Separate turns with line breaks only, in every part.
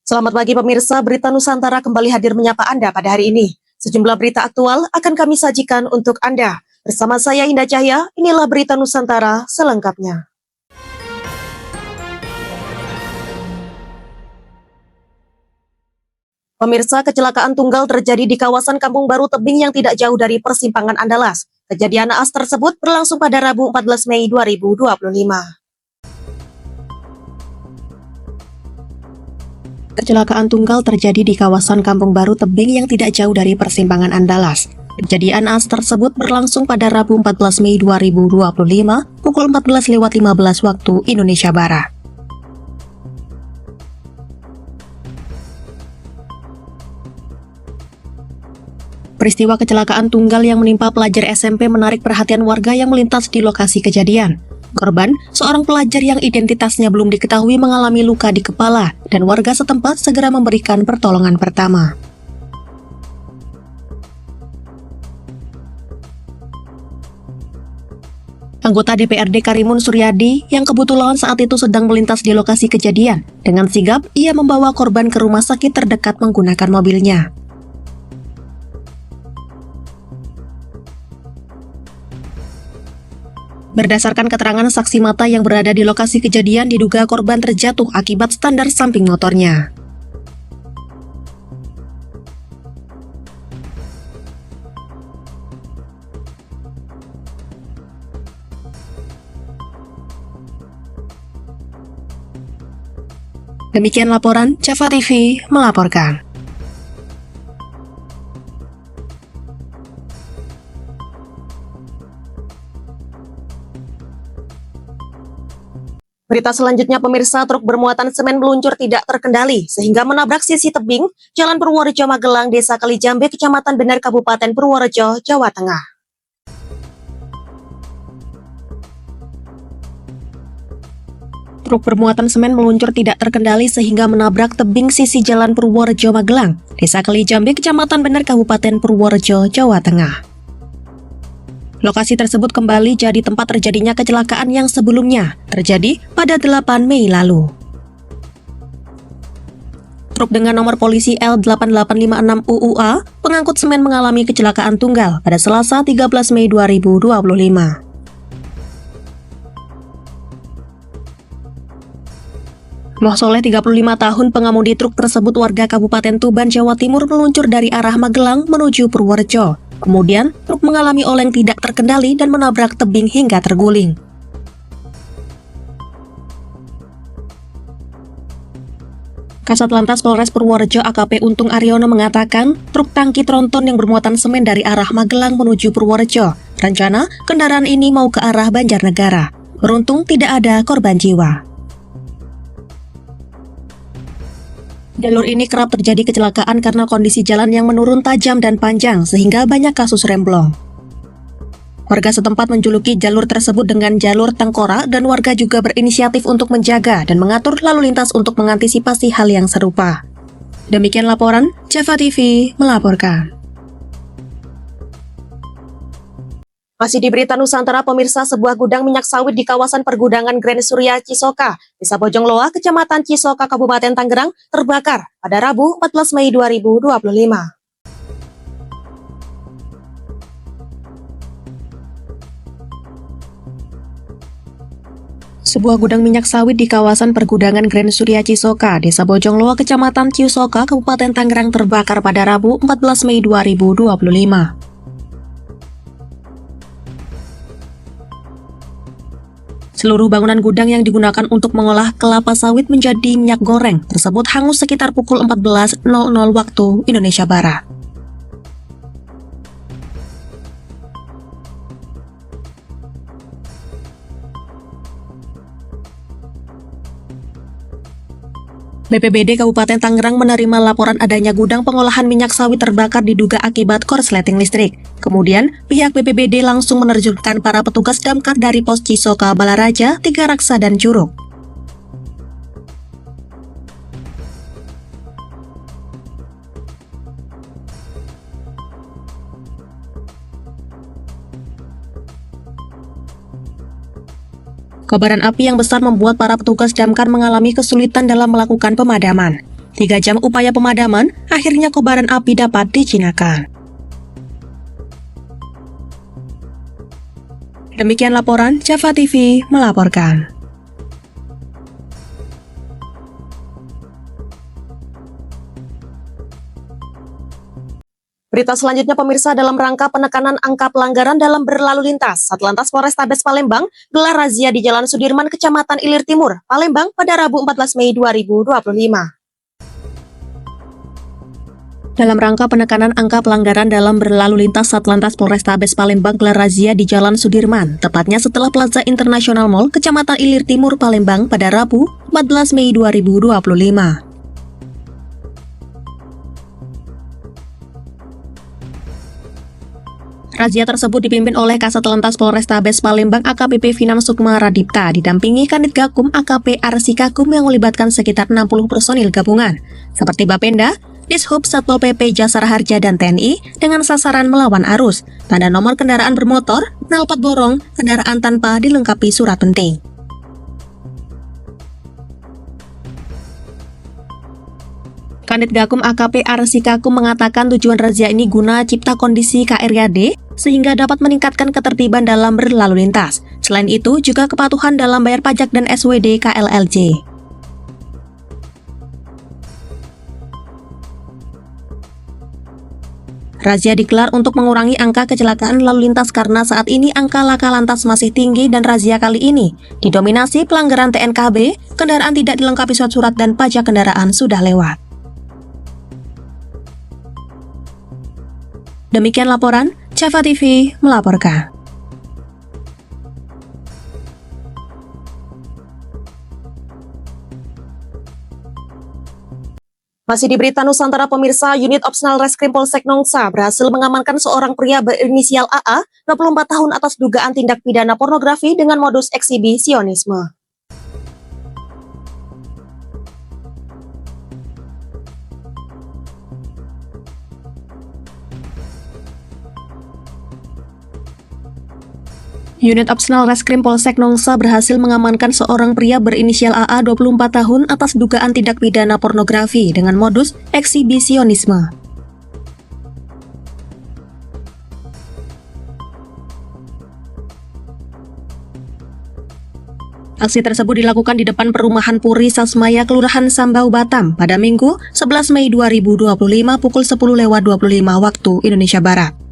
Selamat pagi pemirsa, Berita Nusantara kembali hadir menyapa Anda pada hari ini. Sejumlah berita aktual akan kami sajikan untuk Anda. Bersama saya Indah Cahya, inilah Berita Nusantara selengkapnya. Pemirsa, kecelakaan tunggal terjadi di kawasan Kampung Baru Tebing yang tidak jauh dari persimpangan Andalas. Kejadian naas tersebut berlangsung pada Rabu 14 Mei 2025. Kecelakaan tunggal terjadi di kawasan Kampung Baru Tebing yang tidak jauh dari persimpangan Andalas. Kejadian naas tersebut berlangsung pada Rabu 14 Mei 2025 pukul 14.15 waktu Indonesia Barat. Peristiwa kecelakaan tunggal yang menimpa pelajar SMP menarik perhatian warga yang melintas di lokasi kejadian. Korban, seorang pelajar yang identitasnya belum diketahui mengalami luka di kepala, dan warga setempat segera memberikan pertolongan pertama. Anggota DPRD Karimun Suryadi yang kebetulan saat itu sedang melintas di lokasi kejadian, dengan sigap ia membawa korban ke rumah sakit terdekat menggunakan mobilnya. Berdasarkan keterangan saksi mata yang berada di lokasi kejadian, diduga korban terjatuh akibat standar samping motornya. Demikian laporan, Java TV melaporkan. Berita selanjutnya pemirsa, truk bermuatan semen meluncur tidak terkendali sehingga menabrak sisi tebing Jalan Purworejo Magelang, Desa Kalijambe, Kecamatan Bener, Kabupaten Purworejo, Jawa Tengah. Truk bermuatan semen meluncur tidak terkendali sehingga menabrak tebing sisi Jalan Purworejo Magelang, Desa Kalijambe, Kecamatan Bener, Kabupaten Purworejo, Jawa Tengah. Lokasi tersebut kembali jadi tempat terjadinya kecelakaan yang sebelumnya terjadi pada 8 Mei lalu. Truk dengan nomor polisi L8856 UUA pengangkut semen mengalami kecelakaan tunggal pada Selasa 13 Mei 2025. Nuh Soleh, 35 tahun, pengemudi truk tersebut warga Kabupaten Tuban, Jawa Timur, meluncur dari arah Magelang menuju Purworejo. Kemudian, truk mengalami oleng tidak terkendali dan menabrak tebing hingga terguling. Kasat Lantas Polres Purworejo AKP Untung Aryono mengatakan, truk tangki tronton yang bermuatan semen dari arah Magelang menuju Purworejo. Rencana, kendaraan ini mau ke arah Banjarnegara. Beruntung tidak ada korban jiwa. Jalur ini kerap terjadi kecelakaan karena kondisi jalan yang menurun tajam dan panjang sehingga banyak kasus remblong. Warga setempat menjuluki jalur tersebut dengan jalur tengkorak dan warga juga berinisiatif untuk menjaga dan mengatur lalu lintas untuk mengantisipasi hal yang serupa. Demikian laporan, Java TV melaporkan. Masih di Berita Nusantara pemirsa, sebuah gudang minyak sawit di kawasan pergudangan Grand Surya Cisoka, Desa Bojongloa, Kecamatan Cisoka, Kabupaten Tangerang, terbakar pada Rabu 14 Mei 2025. Sebuah gudang minyak sawit di kawasan pergudangan Grand Surya Cisoka, Desa Bojongloa, Kecamatan Cisoka, Kabupaten Tangerang terbakar pada Rabu 14 Mei 2025. Seluruh bangunan gudang yang digunakan untuk mengolah kelapa sawit menjadi minyak goreng tersebut hangus sekitar pukul 14.00 waktu Indonesia Barat. BPBD Kabupaten Tangerang menerima laporan adanya gudang pengolahan minyak sawit terbakar diduga akibat korsleting listrik. Kemudian, pihak BPBD langsung menerjunkan para petugas damkar dari Pos Cisoka, Balaraja, Tiga Raksa, dan Curug. Kobaran api yang besar membuat para petugas damkar mengalami kesulitan dalam melakukan pemadaman. 3 jam upaya pemadaman, akhirnya kobaran api dapat dijinakan. Demikian laporan Java TV melaporkan. Berita selanjutnya pemirsa, dalam rangka penekanan angka pelanggaran dalam berlalu lintas, Satlantas Polrestabes Palembang gelar razia di Jalan Sudirman, Kecamatan Ilir Timur, Palembang pada Rabu 14 Mei 2025. Dalam rangka penekanan angka pelanggaran dalam berlalu lintas, Satlantas Polrestabes Palembang gelar razia di Jalan Sudirman, tepatnya setelah Plaza International Mall, Kecamatan Ilir Timur, Palembang pada Rabu 14 Mei 2025. Razia tersebut dipimpin oleh Kasat Lantas Polrestabes Palembang AKBP Finam Sukma Radipta, didampingi Kanit Gakum AKP Arsi Gakum yang melibatkan sekitar 60 personil gabungan, seperti Bapenda, Dishub, Satpol PP, Jasara Harja, dan TNI, dengan sasaran melawan arus, tanda nomor kendaraan bermotor, knalpot borong, kendaraan tanpa dilengkapi surat penting. Kanit Gakum AKP Arsi Gakum mengatakan tujuan razia ini guna cipta kondisi KRYD sehingga dapat meningkatkan ketertiban dalam berlalu lintas. Selain itu, juga kepatuhan dalam bayar pajak dan SWD KLLJ. Razia digelar untuk mengurangi angka kecelakaan lalu lintas karena saat ini angka laka lantas masih tinggi dan razia kali ini didominasi pelanggaran TNKB, kendaraan tidak dilengkapi surat-surat dan pajak kendaraan sudah lewat. Demikian laporan Java TV melaporkan. Masih di berita Nusantara pemirsa, unit opsional Reskrim Polsek Nongsa berhasil mengamankan seorang pria berinisial AA, 24 tahun atas dugaan tindak pidana pornografi dengan modus eksibisionisme. Unit opsional Reskrim Polsek Nongsa berhasil mengamankan seorang pria berinisial AA 24 tahun atas dugaan tindak pidana pornografi dengan modus eksibisionisme. Aksi tersebut dilakukan di depan perumahan Puri Sasmaya, Kelurahan Sambau, Batam pada Minggu 11 Mei 2025 pukul 10.25 waktu Indonesia Barat.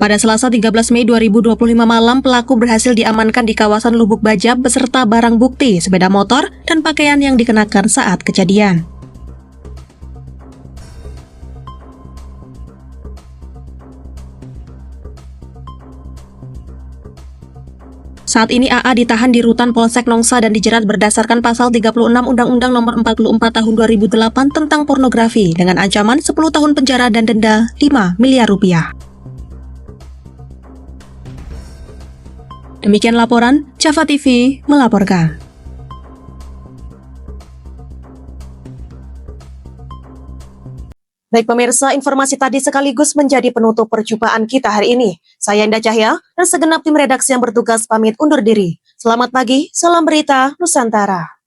Pada Selasa 13 Mei 2025 malam, pelaku berhasil diamankan di kawasan Lubuk Baja beserta barang bukti, sepeda motor, dan pakaian yang dikenakan saat kejadian. Saat ini AA ditahan di Rutan Polsek Nongsa dan dijerat berdasarkan pasal 36 Undang-Undang Nomor 44 Tahun 2008 tentang pornografi dengan ancaman 10 tahun penjara dan denda 5 miliar rupiah. Demikian laporan Java TV melaporkan. Baik pemirsa, informasi tadi sekaligus menjadi penutup perjumpaan kita hari ini. Saya Indah Cahya dan segenap tim redaksi yang bertugas pamit undur diri. Selamat pagi, salam berita Nusantara.